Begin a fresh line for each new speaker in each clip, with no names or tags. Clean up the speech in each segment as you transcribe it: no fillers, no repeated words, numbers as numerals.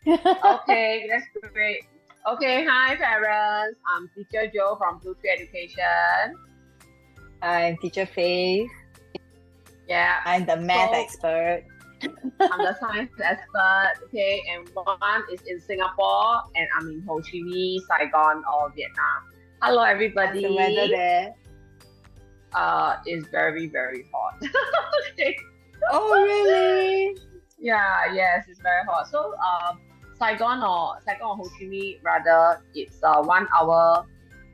Okay, that's great. Okay, hi parents. I'm teacher Joe from Blue Tree Education.
I'm Teacher Faith.
Yeah.
I'm the math
So
expert.
I'm the science expert. Okay, and one is in Singapore, and I'm in Ho Chi Minh, Saigon, or Vietnam. Hello,
How's the weather
everybody.
there?
It's very very hot. Okay.
Oh, really?
Yeah, yes, it's very hot. So, Saigon or Ho Chi Minh, rather, it's 1 hour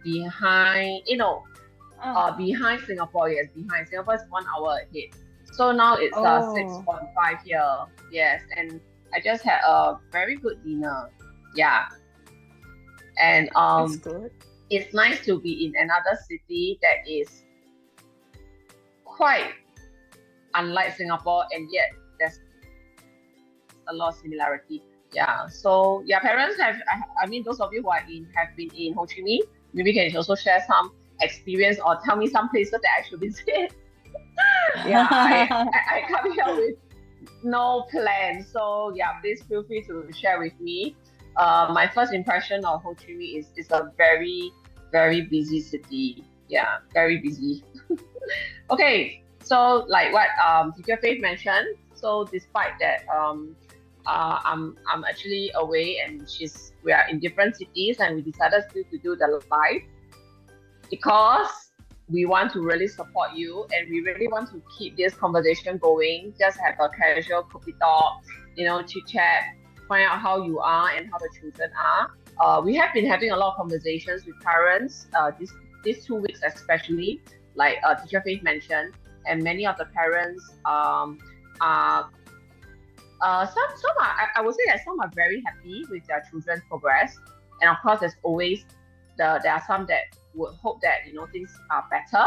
behind.
Oh,
Behind Singapore. Yes, behind Singapore is 1 hour ahead. So now it's
oh,
6:5 here. Yes, and I just had a very good dinner. Yeah, and
that's good.
it's nice to be in another city that is quite unlike Singapore, and yet there's a lot of similarity. Yeah. So yeah, parents have. I mean, those of you who have been in Ho Chi Minh, maybe can also share some experience or tell me some places that I should visit. Yeah, I come here with no plan. So yeah, please feel free to share with me. My first impression of Ho Chi Minh is a very, very busy city. Yeah, very busy. Okay, so like what Teacher Faith mentioned, so despite that I'm actually away and we are in different cities and we decided to do the live because we want to really support you and we really want to keep this conversation going. Just have a casual coffee talk, chit chat, find out how you are and how the children are. We have been having a lot of conversations with parents these 2 weeks, especially, like Teacher Faith mentioned, and many of the parents are some are I would say that some are very happy with their children's progress, and of course, there's always there are some that would hope that things are better,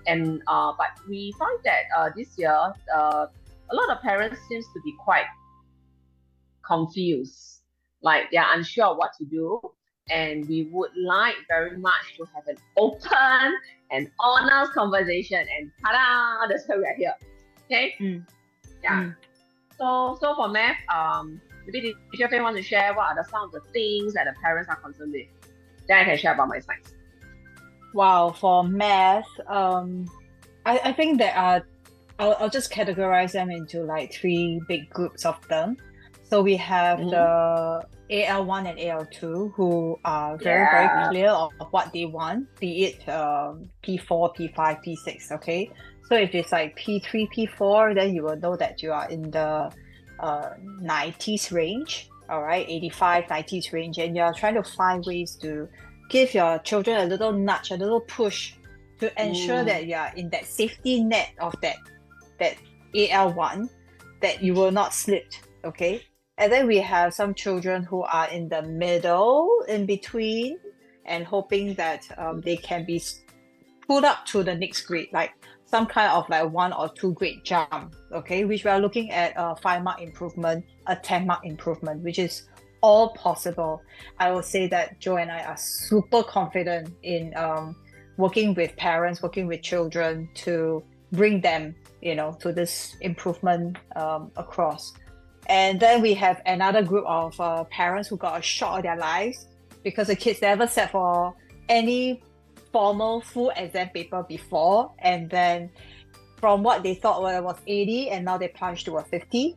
and but we find that this year a lot of parents seems to be quite confused, like they're unsure of what to do, and we would like very much to have an open and honest conversation. And ta-da! That's why we're here. Okay,
Mm,
yeah.
mm.
So for math, maybe the teacher Faye want to share what are some of the things that the parents are concerned with. Then I can share about my science.
Wow, for math, I think there are, I'll just categorize them into like three big groups of them. So we have
Mm-hmm.
the AL1 and AL2 who are very, very
Yeah.
clear of what they want, be it P4, P5, P6, okay? So if it's like P3, P4, then you will know that you are in the 90s range, all right, 85, 90s range, and you're trying to find ways to give your children a little nudge, a little push to ensure
Mm.
that you are in that safety net of that AL1, that you will not slip, okay? And then we have some children who are in the middle, in between, and hoping that they can be pulled up to the next grade, like some kind of like 1 or 2 grade jump, okay? Which we are looking at a 5 mark improvement, a 10 mark improvement, which is all possible. I will say that Joe and I are super confident in working with parents, working with children to bring them, to this improvement across. And then we have another group of parents who got a shock of their lives because the kids never sat for any formal full exam paper before. And then from what they thought was 80, and now they plunged to a 50.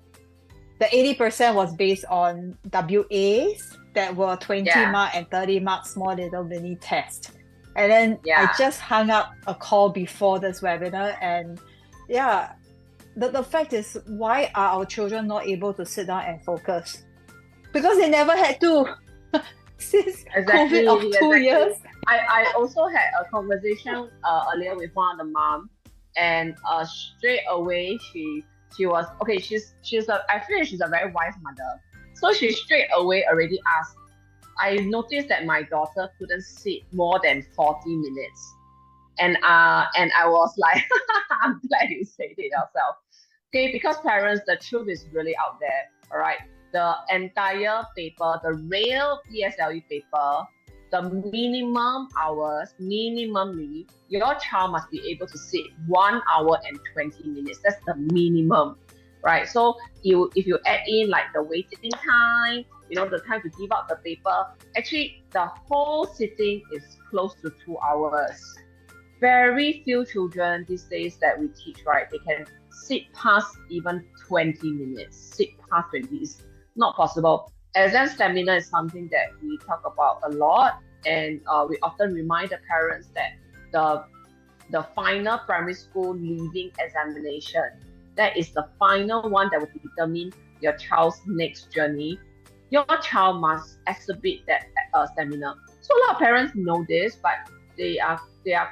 The 80% was based on WAs that were 20
Yeah.
mark and 30 mark small little mini test. And then I
Yeah.
just hung up a call before this webinar, and yeah, the fact is, why are our children not able to sit down and focus? Because they never had to since COVID of
Exactly.
2 years.
Exactly. I also had a conversation earlier with one of the mom, and straight away she was okay. I feel like she's a very wise mother. So she straight away already asked. I noticed that my daughter couldn't sit more than 40 minutes. And I was like, I'm glad you said it yourself. Okay, because parents, the truth is really out there. All right. The entire paper, the real PSLE paper, the minimum hours, minimally, your child must be able to sit 1 hour and 20 minutes. That's the minimum. right? So if you add in like the waiting time, the time to give out the paper, actually the whole sitting is close to 2 hours. Very few children these days that we teach, right? They can sit past even 20 minutes. Sit past 20 is not possible. Exam stamina is something that we talk about a lot, and we often remind the parents that the final primary school leaving examination, that is the final one that will determine your child's next journey. Your child must exhibit that stamina. So a lot of parents know this, but they are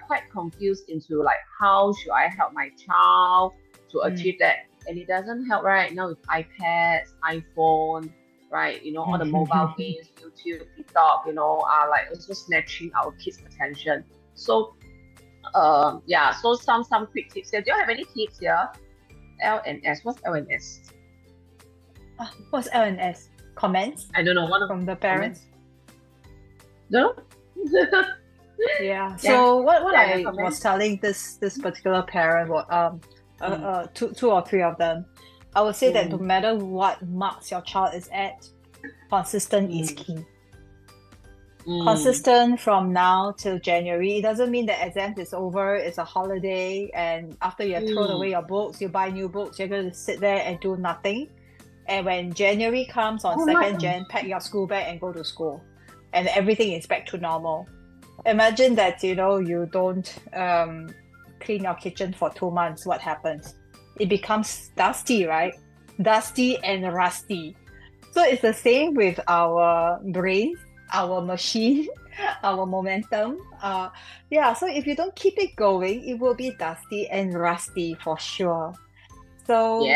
quite confused into like, how should I help my child to achieve that? And it doesn't help right now with iPads, iPhone, right? All the mobile games, YouTube, TikTok, are like also snatching our kids' attention. So so some quick tips here. Do you have any tips here? LNS. What's LNS?
What's LNS? Comments?
I don't know. One
from the parents.
No.
Yeah. So what I
comments.
was telling this particular parent, two or three of them, I would say that no matter what marks your child is at, consistent is key. Consistent from now till January. It doesn't mean that exams is over, it's a holiday, and after you have thrown away your books, you buy new books, you're going to sit there and do nothing. And when January comes on 2nd Jan, pack your school bag and go to school. And everything is back to normal. Imagine that, you don't clean your kitchen for 2 months. What happens? It becomes dusty, right? Dusty and rusty. So it's the same with our brains, our machine, our momentum. So if you don't keep it going, it will be dusty and rusty for sure. So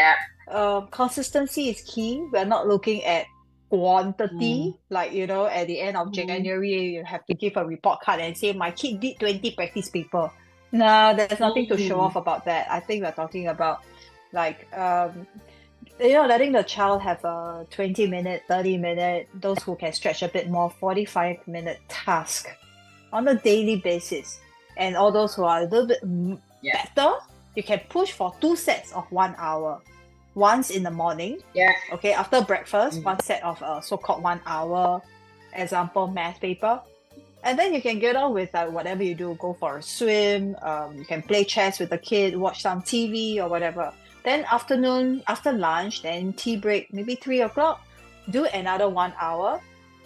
consistency is key. We're not looking at quantity, like at the end of January you have to give a report card and say my kid did 20 practice paper. No, there's nothing to show off about that. I think we're talking about like letting the child have a 20-minute, 30-minute, those who can stretch a bit more, 45-minute task on a daily basis. And all those who are a little bit better, you can push for 2 sets of 1 hour. Once in the morning, okay, after breakfast, one set of so-called 1 hour, example, math paper. And then you can get on with whatever you do, go for a swim, you can play chess with the kid, watch some TV or whatever. Then afternoon, after lunch, then tea break, maybe 3 o'clock, do another 1 hour.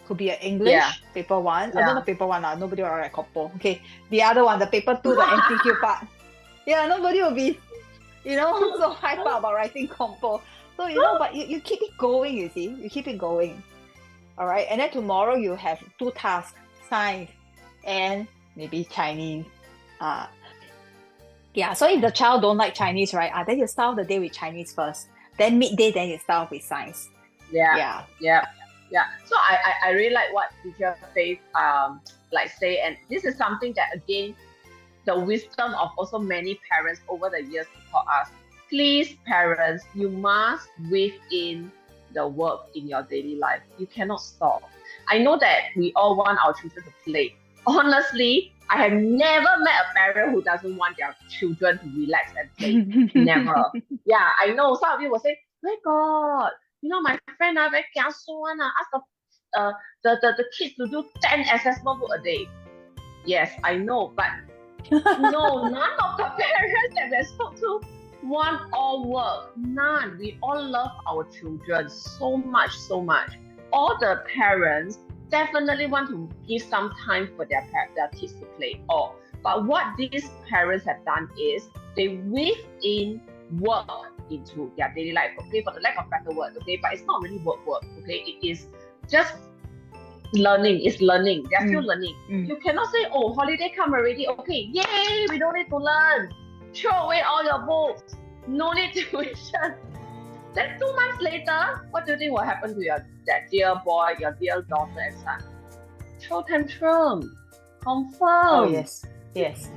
Could be an English, paper 1. I don't know paper 1, nobody will write compo. Okay, the other one, the paper 2, the MCQ part. Yeah, nobody will be so hype about writing compo. So, but you keep it going, you see. You keep it going. All right. And then tomorrow you have 2 tasks, science and maybe Chinese. So if the child don't like Chinese, right, then you start the day with Chinese first. Then midday, then you start with science.
Yeah. So I really like what teacher Faith say, and this is something that, again, the wisdom of also many parents over the years taught us. Please, parents, you must weave in the work in your daily life. You cannot stop. I know that we all want our children to play. Honestly, I have never met a parent who doesn't want their children to relax and play. Never. Yeah, I know some of you will say, "My God, my friend very kiasu one. Ask the kids to do 10 assessment book a day." Yes, I know, but no, none of the parents that I spoke to want all work. None. We all love our children so much. All the parents definitely want to give some time for their kids to play. But what these parents have done is they weave in work into their daily life. Okay, for the lack of better word. Okay, but it's not really work. Okay, it is just learning. It's learning. They're still learning. You cannot say, "Oh, holiday come already. Okay, yay, we don't need to learn. Throw away all your books. No need tuition." Then 2 months later, what do you think will happen to that dear boy, your dear daughter and son? Throw tantrum. Confirm.
Oh, yes.
It's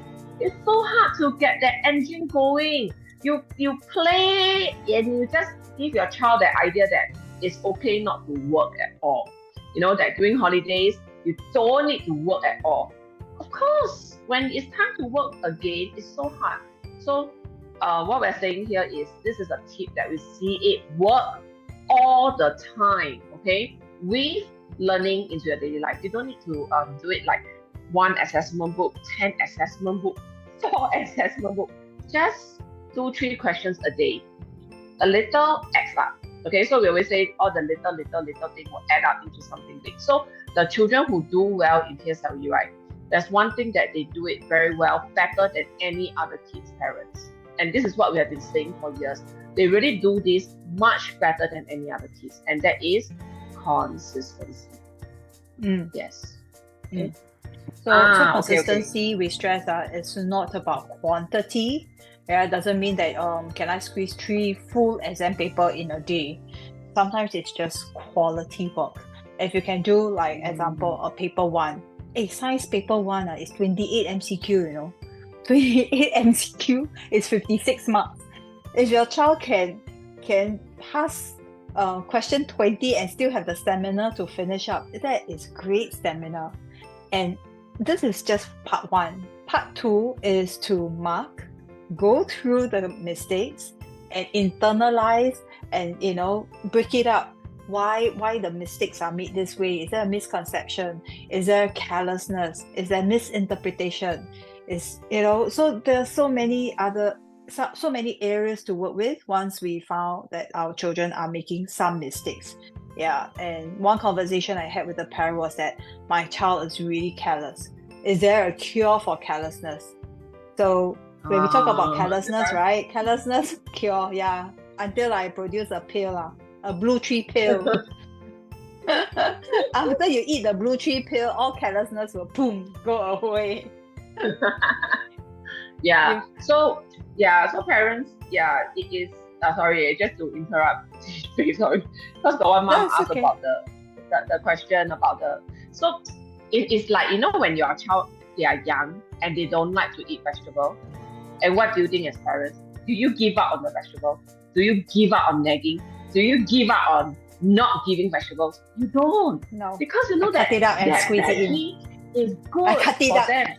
so hard to get that engine going. You play and you just give your child the idea that it's okay not to work at all. That during holidays, you don't need to work at all. Of course, when it's time to work again, it's so hard. So what we're saying here is this is a tip that we see it work all the time, okay? With learning into your daily life. You don't need to do it like 1 assessment book, 10 assessment book, 4 assessment book. Just 2-3 questions a day. A little extra. Okay, so we always say all the little thing will add up into something big. So the children who do well in PSLE, right? There's one thing that they do it very well, better than any other kids' parents. And this is what we have been saying for years. They really do this much better than any other kids. And that is consistency. Yes.
Okay. So consistency, we stress that it's not about quantity. Yeah, it doesn't mean that can I squeeze 3 full exam paper in a day. Sometimes it's just quality work. If you can do, like, example, a paper 1. Science paper 1 is 28 MCQ, you know. 28 MCQ is 56 marks. If your child can pass question 20 and still have the stamina to finish up, that is great stamina. And this is just part 1. Part 2 is to mark, go through the mistakes and internalize and, you know, break it up. Why the mistakes are made this way? Is there a misconception? Is there carelessness? Is there misinterpretation? So there's so many areas to work with once we found that our children are making some mistakes. Yeah, and one conversation I had with the parent was that my child is really careless. Is there a cure for carelessness? So when we talk about carelessness, right? Carelessness cure, yeah. Until I produce a pill, a blue tree pill. After you eat the blue tree pill, all carelessness will boom go away.
So parents, it is. Sorry, just to interrupt. Sorry, because the one mom asked about the question about so it's like, you know, when your child, they are young and they don't like to eat vegetable, and what do you think as parents? Do you give up on the vegetable? Do you give up on nagging? Do you give up on not giving vegetables? You don't.
No.
Because you know that
cut it up and squeeze it in.
Is good for them.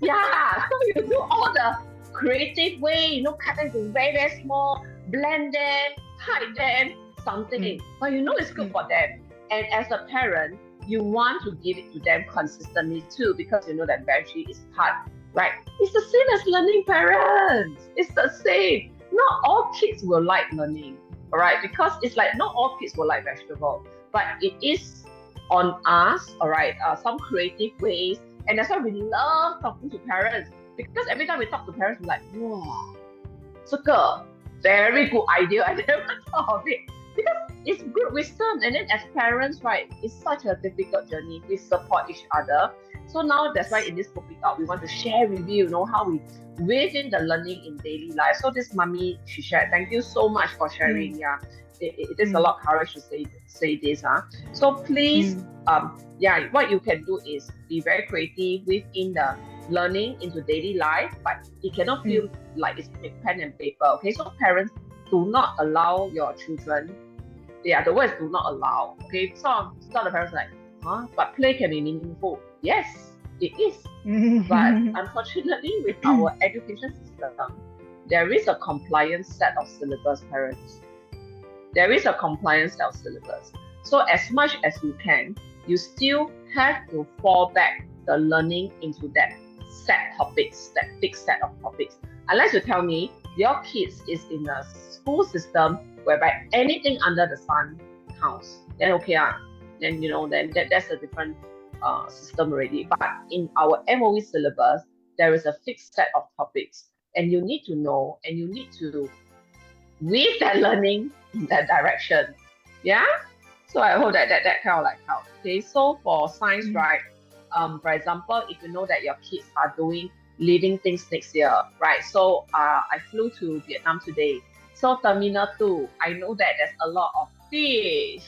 Yeah. So you do all the creative way, you know, cut them to very, very small, blend them, hide them, something. But you know it's good for them. And as a parent, you want to give it to them consistently too, because you know that veggie is part, right? It's the same as learning, parents. It's the same. Not all kids will like learning, all right? Because it's like not all kids will like vegetable, but it is on us, all right? Some creative ways, and that's why we love talking to parents, because every time we talk to parents, we're like, wow, 这个 very good idea. I never thought of it, because it's good wisdom. And then as parents, right, it's such a difficult journey. We support each other. So now that's why in this book we want to share with you, you know, how we within the learning in daily life. So this mommy, she shared. Thank you so much for sharing. Yeah, it is a lot of courage to say this. So please, what you can do is be very creative within the learning into daily life, but it cannot feel like it's pen and paper. Okay, so parents, do not allow your children. Yeah, the word is do not allow. Okay, some the parents are like, but play can be meaningful. Yes, it is. But unfortunately, with our education system, there is a compliance set of syllabus, parents. There is a compliance set of syllabus. So as much as you can, you still have to fall back the learning into that set topics, that fixed set of topics. Unless you tell me your kids is in a school system whereby anything under the sun counts, then okay, then you know, then that's a different system already. But in our MOE syllabus, there is a fixed set of topics, and you need to know, and you need to weave that learning in that direction. Yeah. So I hope that kind of like helps. Okay. So for science, right? For example, if you know that your kids are doing living things next year, right? So I flew to Vietnam today. So Terminal 2, I know that there's a lot of fish,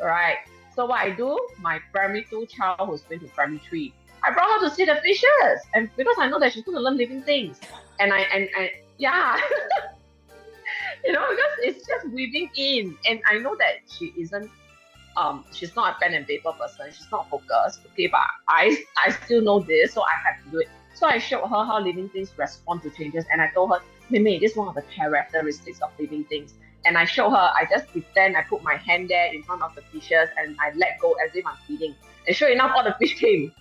right? So what I do, my primary 2 child who's going to primary 3, I brought her to see the fishes, and because I know that she's going to learn living things, and I you know, because it's just weaving in, and I know that she isn't, she's not a pen and paper person, she's not focused, okay, but I still know this, so I have to do it. So I showed her how living things respond to changes, and I told her, Mimi, this is one of the characteristics of living things. And I show her, I just pretend I put my hand there in front of the fishes and I let go as if I'm feeding. And sure enough, all the fish came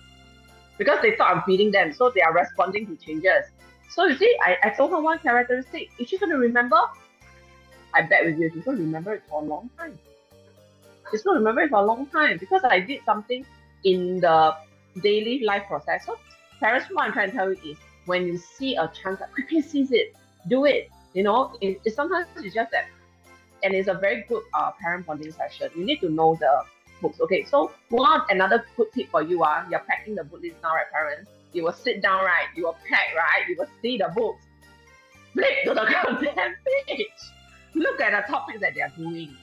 because they thought I'm feeding them. So they are responding to changes. So you see, I told her one characteristic. Is she going to remember? I bet with you, she's going to remember it for a long time. She's going to remember it for a long time because I did something in the daily life process. So parents, what I'm trying to tell you is when you see a chance, quickly seize it, do it. You know, it sometimes it's just that, and it's a very good parent bonding session. You need to know the books. Okay, so another good tip for you you're packing the book list now, right, parents? You will sit down, right? You will pack, right? You will see the books. Flip to the content page. Look at the topics that they are doing.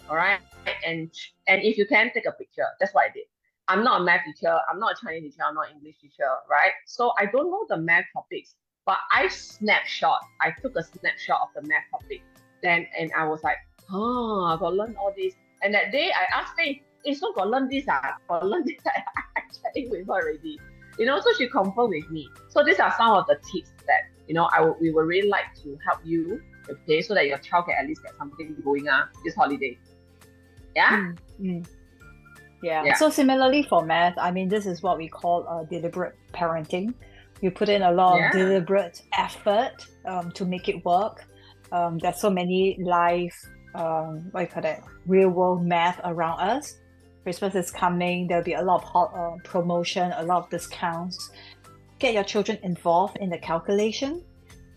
All right, and if you can, take a picture. That's what I did. I'm not a math teacher. I'm not a Chinese teacher. I'm not an English teacher, right? So I don't know the math topics, but I took a snapshot of the math topic. Then and I was like, I got to learn all this. And that day I asked Faith, so got learn this, got learn this. I chatting with her already. You know, so she confirmed with me. So these are some of the tips that, you know, we would really like to help you, okay, so that your child can at least get something going this holiday. Yeah?
Yeah. So similarly for math, I mean, this is what we call deliberate parenting. You put in a lot of deliberate effort to make it work. There's so many live, real world math around us. Christmas is coming. There'll be a lot of promotion, a lot of discounts. Get your children involved in the calculation.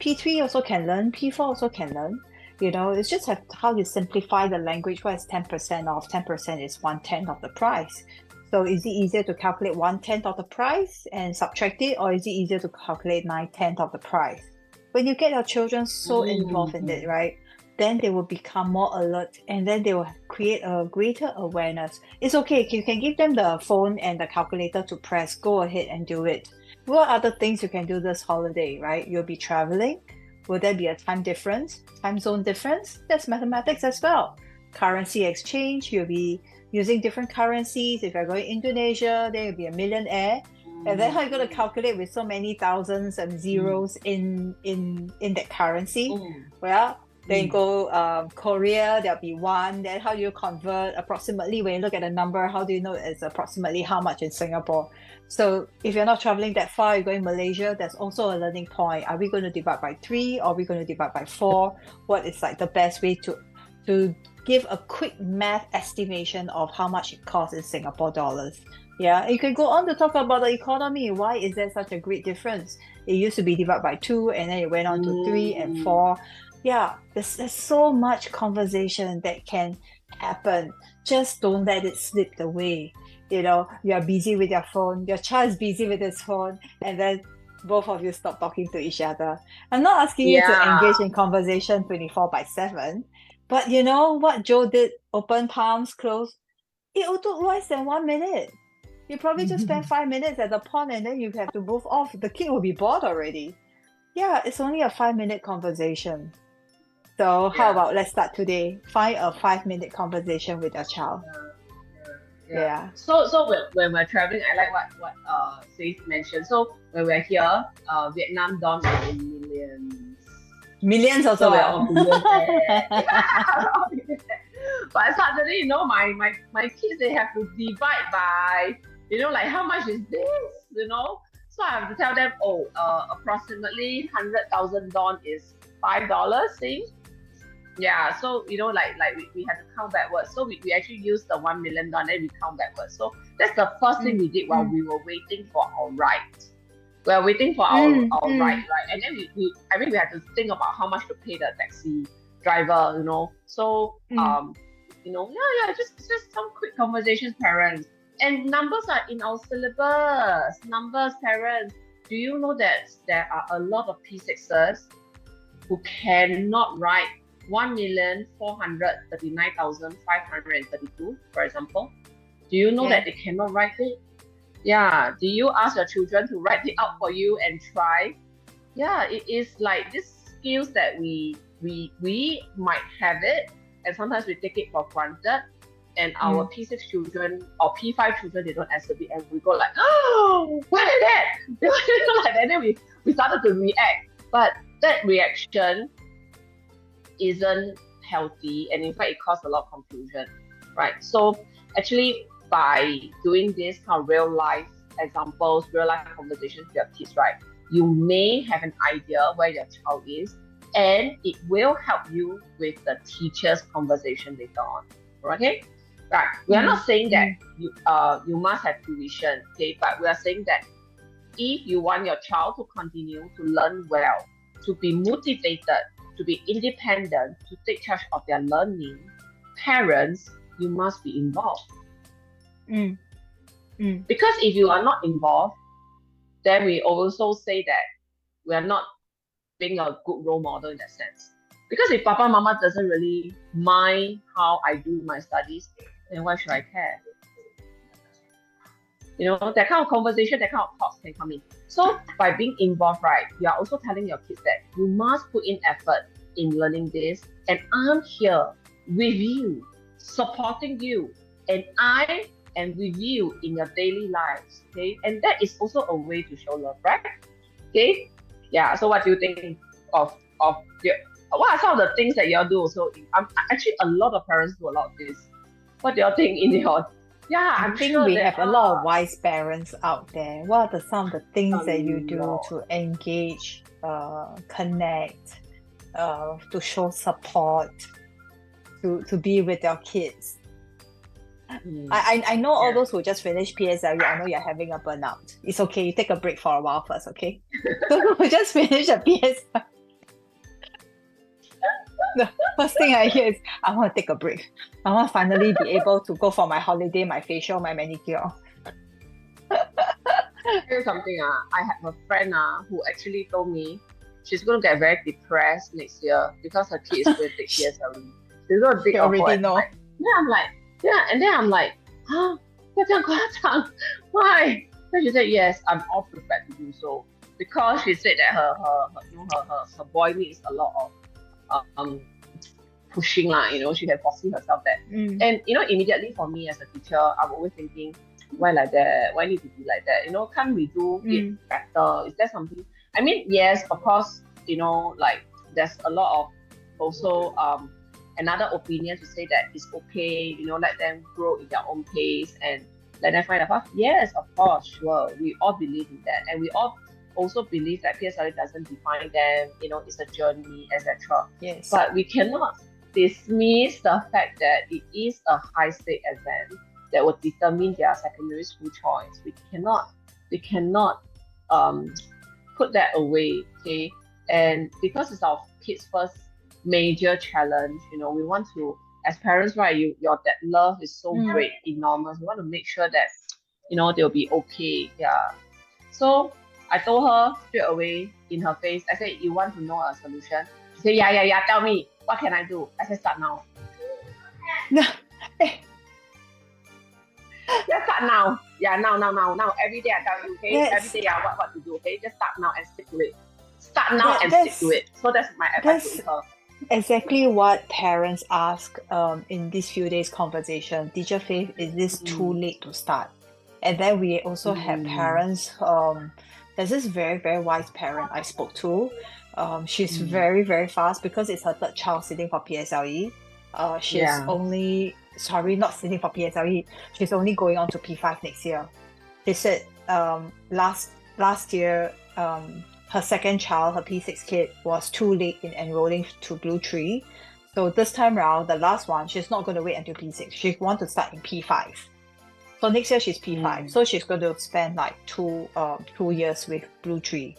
P3 also can learn. P4 also can learn. You know, it's just how you simplify the language. What is 10% off? 10% is 1/10 of the price. So is it easier to calculate 1/10 of the price and subtract it, or is it easier to calculate 9/10 of the price? When you get your children so involved in it, right, then they will become more alert, and then they will create a greater awareness. It's okay. You can give them the phone and the calculator to press. Go ahead and do it. What other things you can do this holiday, right? You'll be traveling. Will there be a time zone difference? That's mathematics as well. Currency exchange, you'll be using different currencies. If you're going to Indonesia, then you'll be a millionaire. And then how are you going to calculate with so many thousands and zeros in that currency? Well, then you go Korea, there'll be one. Then how do you convert approximately? When you look at the number, how do you know it's approximately how much in Singapore? So if you're not traveling that far, you're going Malaysia, there's also a learning point. Are we going to divide by 3 or are we going to divide by 4? What is like the best way to give a quick math estimation of how much it costs in Singapore dollars? Yeah, you can go on to talk about the economy. Why is there such a great difference? It used to be divided by 2 and then it went on to 3 and 4. Yeah, there's so much conversation that can happen. Just don't let it slip away. You know, you're busy with your phone, your child is busy with his phone, and then both of you stop talking to each other. I'm not asking you to engage in conversation 24/7, but you know what Joe did? Open palms, close. It took less than 1 minute. You probably just spend 5 minutes at the pond and then you have to move off. The kid will be bored already. Yeah, it's only a 5-minute conversation. So how about let's start today? Find a 5-minute conversation with your child. Yeah.
So when we're traveling, I like what Faith mentioned. So when we're here, Vietnam don't in millions.
Millions also.
So we're all billionaires. But suddenly, you know, my kids, they have to divide by, you know, like how much is this? You know, so I have to tell them, approximately 100,000 dong is $5. See. Yeah, so you know, like we had to count backwards. So we actually used the 1 million dong, then we count backwards. So that's the first thing we did while we were waiting for our ride. We are waiting for our ride, right? And then we had to think about how much to pay the taxi driver, you know. So you know, just some quick conversations, parents. And numbers are in our syllabus. Numbers, parents. Do you know that there are a lot of P6s who cannot write 1,439,532, for example? Do you know that they cannot write it? Yeah. Do you ask your children to write it out for you and try? Yeah, it is like these skills that we might have it, and sometimes we take it for granted. And our P6 children or P5 children, they don't answer it, and we go like, oh, what is that? And then we started to react. But that reaction isn't healthy, and in fact it caused a lot of confusion, right? So actually by doing this kind of real life examples, real life conversations with your kids, right, you may have an idea where your child is, and it will help you with the teacher's conversation later on. Okay, right, we are not saying that you must have tuition, okay, but we are saying that if you want your child to continue to learn well, to be motivated, to be independent, to take charge of their learning, parents, you must be involved. Because if you are not involved, then we also say that we are not being a good role model in that sense. Because if Papa Mama doesn't really mind how I do my studies, then why should I care? You know, that kind of conversation, that kind of thoughts can come in. So by being involved, right, you are also telling your kids that you must put in effort in learning this, and I'm here with you, supporting you, and I am with you in your daily lives. Okay, and that is also a way to show love, right? Okay, yeah. So what do you think of your, what are some of the things that y'all do also? Actually, a lot of parents do a lot of this. What do you think in your? Yeah,
I think we have a lot of wise parents out there. What are some of the things that you do to engage, connect, to show support, to be with your kids? I know all those who just finished PSLE. I know you're having a burnout. It's okay. You take a break for a while first, okay? So we just finished a PSLE. The first thing I hear is, I want to take a break. I want to finally be able to go for my holiday, my facial, my manicure.
Here's something. I have a friend who actually told me she's going to get very depressed next year because her kids will take PSLE. She's going to take
already know.
And then I'm like, huh? Why? Then she said, yes, I'm all prepared to do so. Because she said that her boy needs a lot of pushing, she can foresee herself that. And immediately for me as a teacher, I'm always thinking, why like that? Why need to be like that? Can't we do it better? Is there something? I mean, yes, of course, like there's a lot of also another opinion to say that it's okay, let them grow in their own pace and let them find a path. Yes, of course, sure. We all believe in that, and we all also believe that PSLE doesn't define them, it's a journey, etc.
Yes.
But we cannot dismiss the fact that it is a high-stake exam that will determine their secondary school choice. We cannot put that away, okay? And because it's our kids' first major challenge, we want to, as parents, right, that love is so great, enormous. We want to make sure that, they'll be okay. Yeah. So I told her straight away in her face, I said, you want to know a solution? She said, yeah, tell me, what can I do? I said, start now. Just start now. Yeah, now. Every day I tell you, okay? Yes. Every day what to do, okay? Just start now and stick to it. Start now and stick to it. So that's my advice to her.
Exactly what parents ask in this few days conversation. Teacher Faith, is this too late to start? And then we also have parents, there's this very, very wise parent I spoke to. She's very, very fast because it's her third child sitting for PSLE. She's only, not sitting for PSLE, she's only going on to P5 next year. She said last year, her second child, her P6 kid, was too late in enrolling to Blue Tree. So this time around, the last one, she's not going to wait until P6. She wants to start in P5. So next year she's P5. So she's going to spend like 2 years with Blue Tree.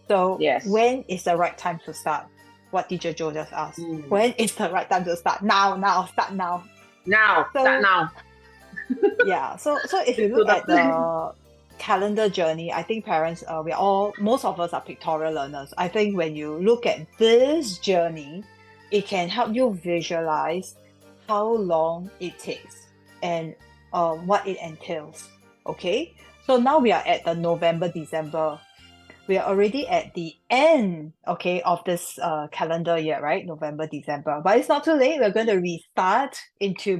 So when is the right time to start? What Teacher Joe just asked. When is the right time to start? Now, start now.
Start now.
Yeah. So if you look at the calendar journey, I think parents, most of us are pictorial learners. I think when you look at this journey, it can help you visualize how long it takes and what it entails. Okay, so now we are at the November, December. we are already at the end, okay, of this calendar year, right? November, December. But it's not too late. We're going to restart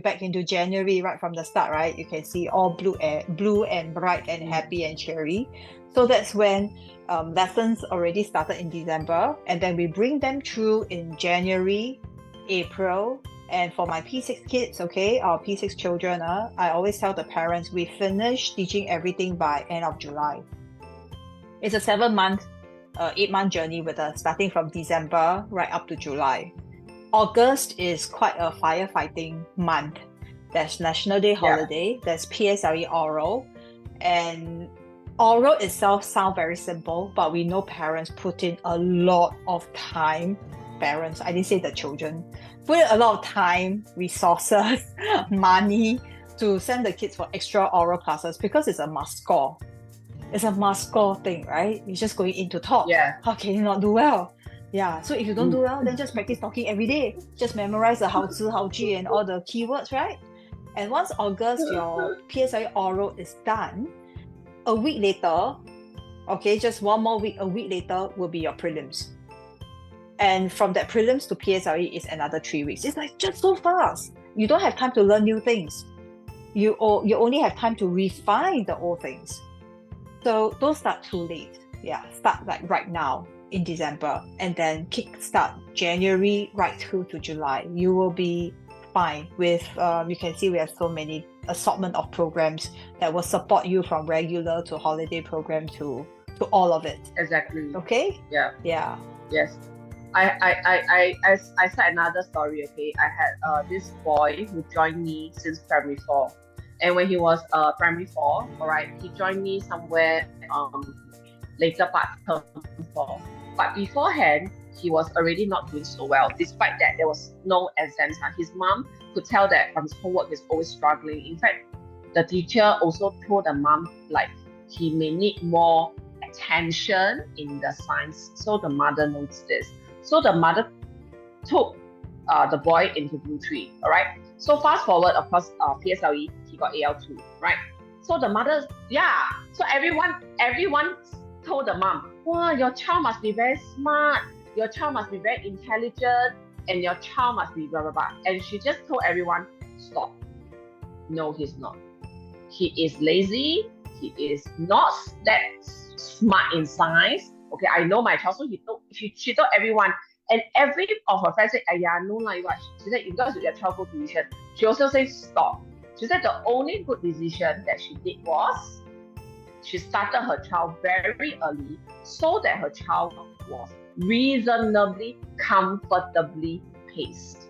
back into January right from the start, right? You can see all blue and bright and happy and cheery. So that's when lessons already started in December, and then we bring them through in January, April. And for my P6 kids, okay, our P6 children, I always tell the parents we finish teaching everything by end of July. It's a 7-month, 8-month journey with us, starting from December right up to July. August is quite a firefighting month. There's National Day holiday, there's PSLE oral, and oral itself sounds very simple, but we know parents put in a lot of time. Parents, I didn't say the children, put in a lot of time, resources, money to send the kids for extra oral classes because it's a must score. It's a must score thing, right? You're just going in to talk.
Yeah.
How can you not do well? Yeah. So if you don't do well, then just practice talking every day. Just memorize the 好吃好句 and all the keywords, right? And once August, your PSLE oral is done, a week later, okay, just one more week, a week later will be your prelims. And from that prelims to PSLE is another 3 weeks. It's like just so fast. You don't have time to learn new things. You only have time to refine the old things. So don't start too late. Yeah, start like right now in December and then kickstart January right through to July. You will be fine with, you can see we have so many assortment of programs that will support you from regular to holiday program to all of it.
Exactly.
Okay?
Yeah.
Yeah.
Yes. I said another story, okay? I had this boy who joined me since primary 4. And when he was primary 4, all right, he joined me somewhere later part term 4. But beforehand, he was already not doing so well. Despite that, there was no exams. His mom could tell that from his homework, he's always struggling. In fact, the teacher also told the mom like he may need more attention in the science. So the mother noticed this. So the mother took the boy into Blue Tree, all right? So fast forward, of course, PSLE, he got AL2, right? So the mother, so everyone told the mom, wow, your child must be very smart, your child must be very intelligent, and your child must be blah, blah, blah. And she just told everyone, stop. No, he's not. He is lazy, he is not that smart in science. Okay, I know my child, so she told everyone. And every of her friends said, no, like what? She said, because your child go tuition. She also said, stop. She said the only good decision that she did was she started her child very early so that her child was reasonably, comfortably paced.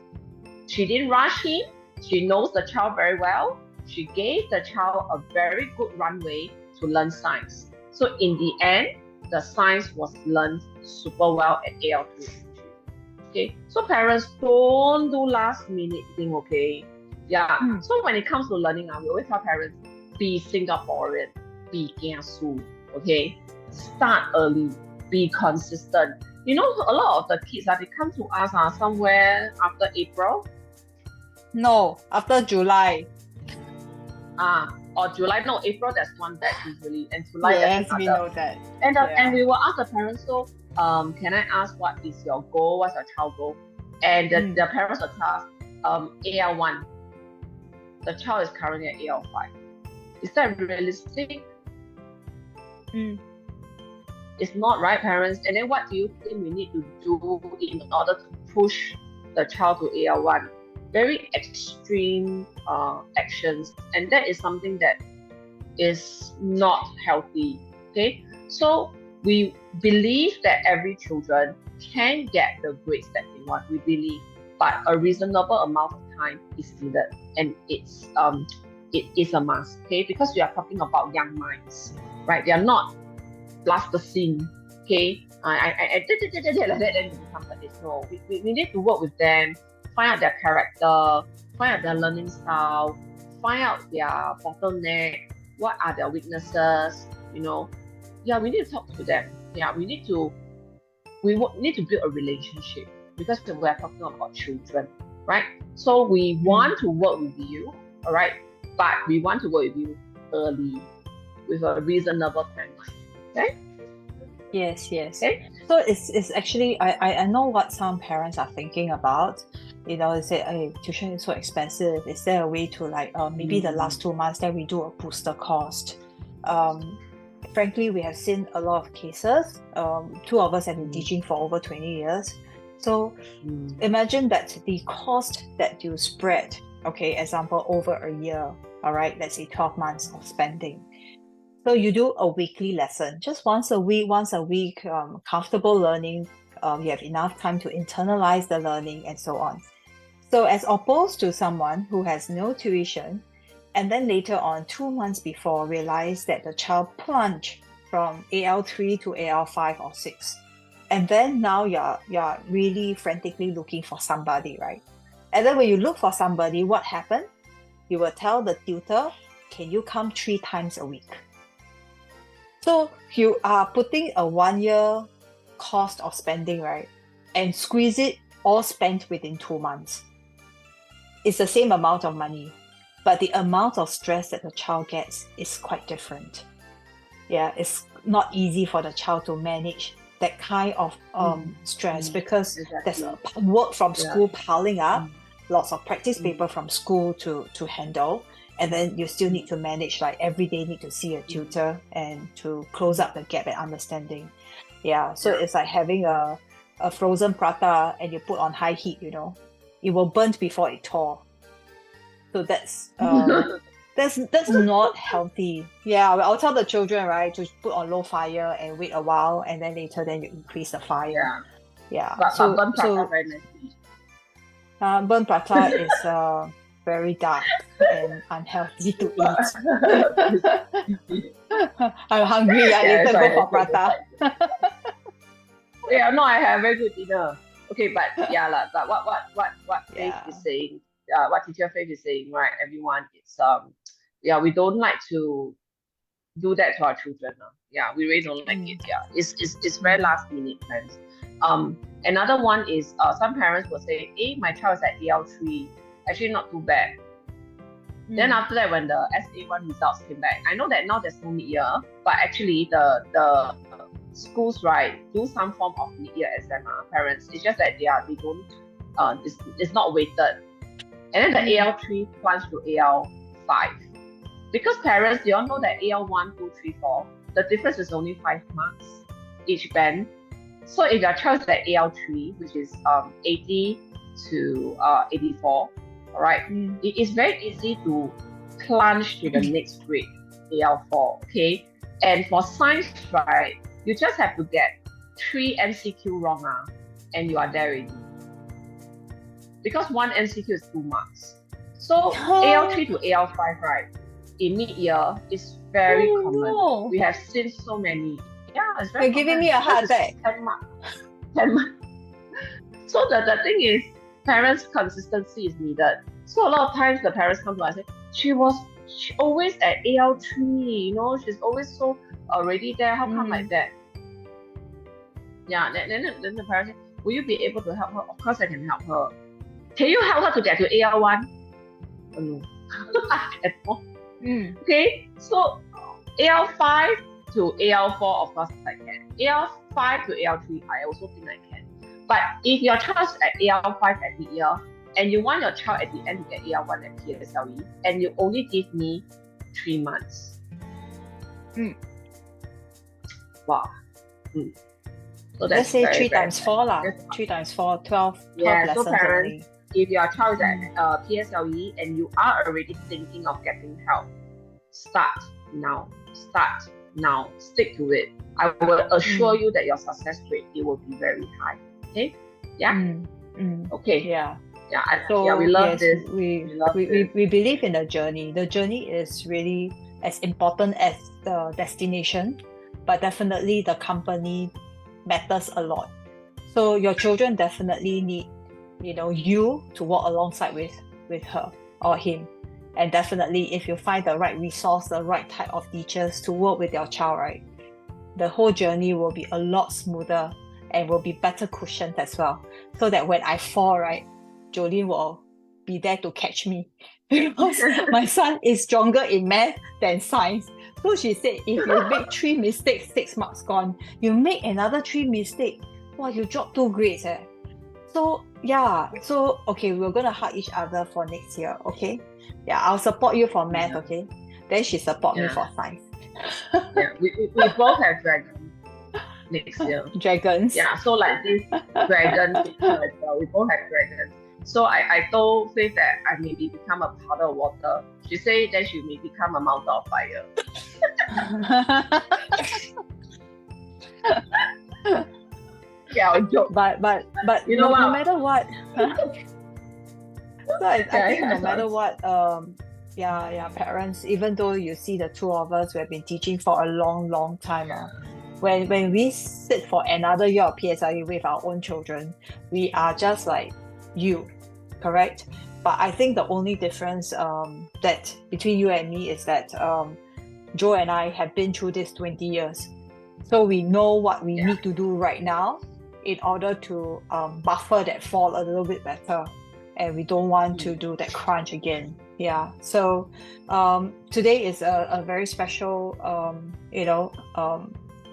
She didn't rush him. She knows the child very well. She gave the child a very good runway to learn science. So in the end, the science was learned super well at AL2. Okay, so parents don't do last minute thing, okay? Yeah. So when it comes to learning, we always tell parents, be Singaporean, be kiasu, okay? Start early, be consistent. You know, a lot of the kids, they come to us somewhere after April.
No, after July.
Or July, no, April, that's one batch usually, and July,
yes,
that's another.
We know that.
And we will ask the parents, so can I ask what is your goal? What's your child goal? And the parents will tell us, AL1. The child is currently at AL5. Is that realistic? It's not, right, parents? And then what do you think we need to do in order to push the child to AL1? Very extreme actions, and that is something that is not healthy. Okay, so we believe that every children can get the grades that they want. We believe, but a reasonable amount of time is needed, and it is a must. Okay, because we are talking about young minds, right? They are not plasticine. Okay, I did like that, then become like this. No, we need to work with them. Find out their character, find out their learning style, find out their bottleneck, what are their weaknesses, you know. Yeah, we need to talk to them. Yeah, we need to build a relationship because we are talking about children, right? So we want to work with you, all right? But we want to work with you early with a reasonable timeline, okay?
Yes, yes.
Okay.
So it's actually I know what some parents are thinking about. They say, hey, tuition is so expensive. Is there a way to like maybe the last 2 months then we do a booster cost? Um, Frankly, we have seen a lot of cases. Two of us have been teaching for over 20 years. So imagine that the cost that you spread, okay, example, over a year, all right, let's say 12 months of spending. So you do a weekly lesson, just once a week, comfortable learning. You have enough time to internalize the learning and so on. So as opposed to someone who has no tuition, and then later on, 2 months before, realize that the child plunged from AL3 to AL5 or 6. And then now you're really frantically looking for somebody, right? And then when you look for somebody, what happened? You will tell the tutor, can you come 3 times a week? So you are putting a 1 year cost of spending, right? And squeeze it all spent within 2 months. It's the same amount of money, but the amount of stress that the child gets is quite different. Yeah, it's not easy for the child to manage that kind of stress because there's work from school piling up, lots of practice paper from school to handle. And then you still need to manage, like every day need to see a tutor and to close up the gap in understanding. Yeah, so it's like having a frozen prata and you put on high heat, it will burn before it thaw. So that's not healthy. Yeah, I'll tell the children, right, to put on low fire and wait a while, and then later then you increase the fire. Yeah.
But burnt prata very nasty.
Burnt prata is very dark and unhealthy to eat. I'm hungry. I later go for prata.
Yeah, no, I have very good dinner. Okay, but but what Faith is saying, what teacher Faith is saying, right? Everyone, it's we don't like to do that to our children. Yeah, we really don't like it. Yeah, it's very last minute plans. Another one is some parents will say, hey, my child is at AL3, actually not too bad. Then after that, when the SA1 results came back, I know that now there's no mid-year, but actually the schools, right, do some form of mid-year exam, parents. It's just that they don't, it's not weighted. And then the AL3 plunged to AL5. Because parents, they all know that AL1, 2, 3, 4, the difference is only 5 marks each band. So if your child is at AL3, which is 80 to 84, all right, it is very easy to plunge to the next grade, AL4, okay? And for science, right, you just have to get 3 MCQ wrong, and you are there already. Because 1 MCQ is 2 marks. So AL3 to AL5, right, in mid-year is very common. No. We have seen so many. Yeah, it's very
You're giving me a heart attack.
10 marks. 10 marks. So the thing is, parents' consistency is needed. So a lot of times the parents come to us and say, she always at AL3, she's always so already there. How come like that? Yeah, then the parents say, will you be able to help her? Of course I can help her. Can you help her to get to AL1? Oh, no. I cannot. Okay, so AL5 to AL4, of course I can. AL5 to AL3, I also think I can. But if your child is at AL5 at mid-year, and you want your child at the end to get AL1 at PSLE, and you only give me 3 months. Wow.
So let's say 3 times 4 lah. 3 times 4, 12 lessons
so parents,
only.
If your child is at PSLE and you are already thinking of getting help, start now. Stick to it. I will assure you that your success rate, it will be very high. Okay? Yeah? Okay.
Yeah.
Yeah, we love this.
We believe in the journey. The journey is really as important as the destination, but definitely the company matters a lot. So your children definitely need, you to walk alongside with her or him. And definitely if you find the right resource, the right type of teachers to work with your child, right, the whole journey will be a lot smoother and will be better cushioned as well. So that when I fall, right, Jolene will be there to catch me. Because my son is stronger in math than science. So she said, if you make 3 mistakes, 6 marks gone. You make another 3 mistakes, wow, you drop 2 grades. So yeah, so okay, we're gonna hug each other for next year, okay? Yeah, I'll support you for math,
Yeah.
okay? Then she support me
Yeah.
for science.
Yeah, we both have dragons next year.
Dragons.
Yeah, so like this dragons picture as well. We both have dragons. So I told Faith that I maybe become a puddle of water. She said that she may become a mountain of fire. Yeah, I'll joke.
but
You know
no
what?
matter what. So I think no
Yeah,
matter what, yeah, parents, even though you see the two of us, we have been teaching for a long time. When we sit for another year of PSLE with our own children, we are just like you, correct? But I think the only difference that between you and me is that Joe and I have been through this 20 years. So we know what we need to do right now in order to buffer that fall a little bit better. And we don't want to do that crunch again. Yeah. So today is a very special,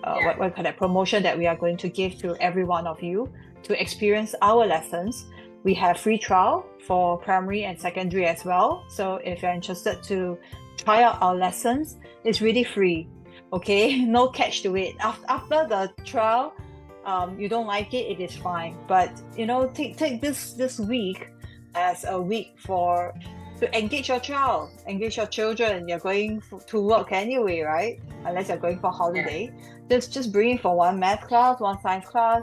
what kind of promotion that we are going to give to every one of you to experience our lessons. We have free trial for primary and secondary as well. So if you're interested to try out our lessons, it's really free. Okay, no catch to it. After the trial, you don't like it, it is fine. But take this week as a week to engage your child, engage your children. You're going to work anyway, right? Unless you're going for holiday. Just bring it for one math class, one science class.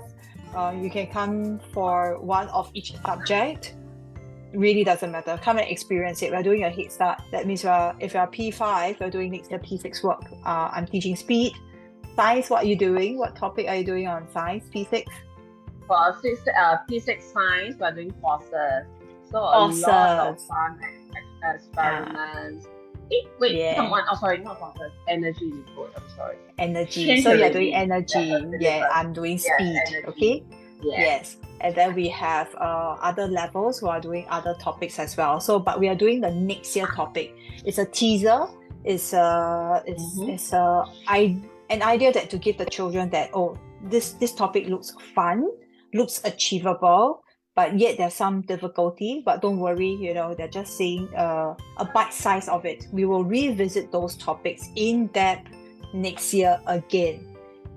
You can come for one of each subject. Really doesn't matter. Come and experience it. We're doing a head start. That means if you're P5, we're doing next year P6 work. I'm teaching speed. Science, what are you doing? What topic are you doing on science, P6?
For P6 science, we're doing forces. So a lot of fun experiments. Someone, sorry, not forces. Energy is good. I'm sorry.
Energy. So you're doing energy. Yeah, I'm doing speed.
Energy.
Okay. Yes. And then we have other levels who are doing other topics as well. So, but we are doing the next year topic. It's a teaser. It's an idea that to give the children that this topic looks fun, looks achievable, but yet there's some difficulty. But don't worry, they're just saying a bite size of it. We will revisit those topics in depth next year again.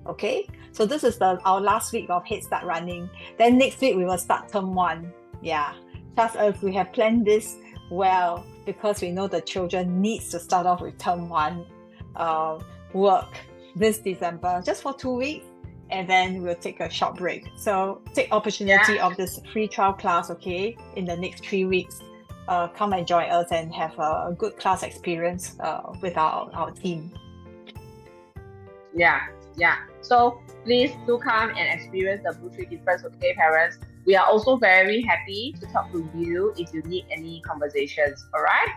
Okay, so this is our last week of Head Start running. Then next week we will start term 1. Yeah, just as we have planned this well, because we know the children needs to start off with term 1 work this December, just for 2 weeks, and then we'll take a short break. So take opportunity of this free trial class, okay, in the next 3 weeks. Come and join us and have a good class experience with our team.
Yeah. So please do come and experience the Blue Tree difference, okay, parents? We are also very happy to talk to you if you need any conversations. All right?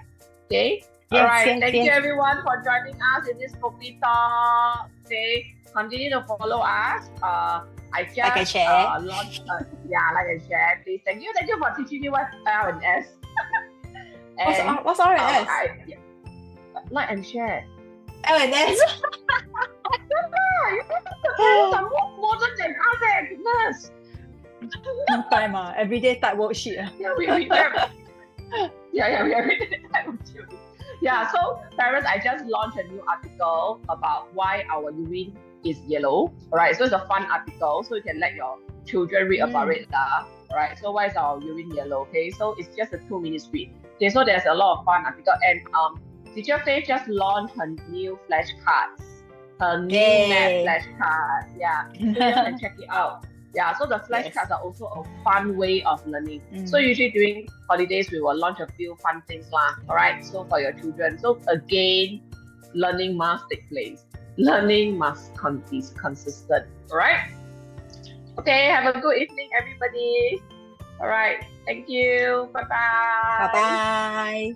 Okay. All right. Thank you everyone for joining us in this Kopi Talk. Okay. Continue to follow us. I just
like and share.
Launched. Like and share, please. Thank you for teaching me what's L and S.
What's R and S?
Like and share.
L and S.
Some more than us, goodness.
Time everyday type worksheet.
We everyday type worksheet. Yeah, so parents, I just launched a new article about why our urine is yellow. Alright, so it's a fun article, so you can let your children read about it. Alright, so why is our urine yellow? Okay, so it's just a 2-minute read. Okay, so there's a lot of fun article, and Teacher Faith just launched her new flashcards. Her new math flashcard. Yeah, so you can check it out. Yeah, so the flashcards are also a fun way of learning. So usually during holidays, we will launch a few fun things alright, so for your children. So again, learning must take place. Learning must be consistent. Alright? Okay, have a good evening, everybody. Alright, thank you. Bye-bye.
Bye-bye.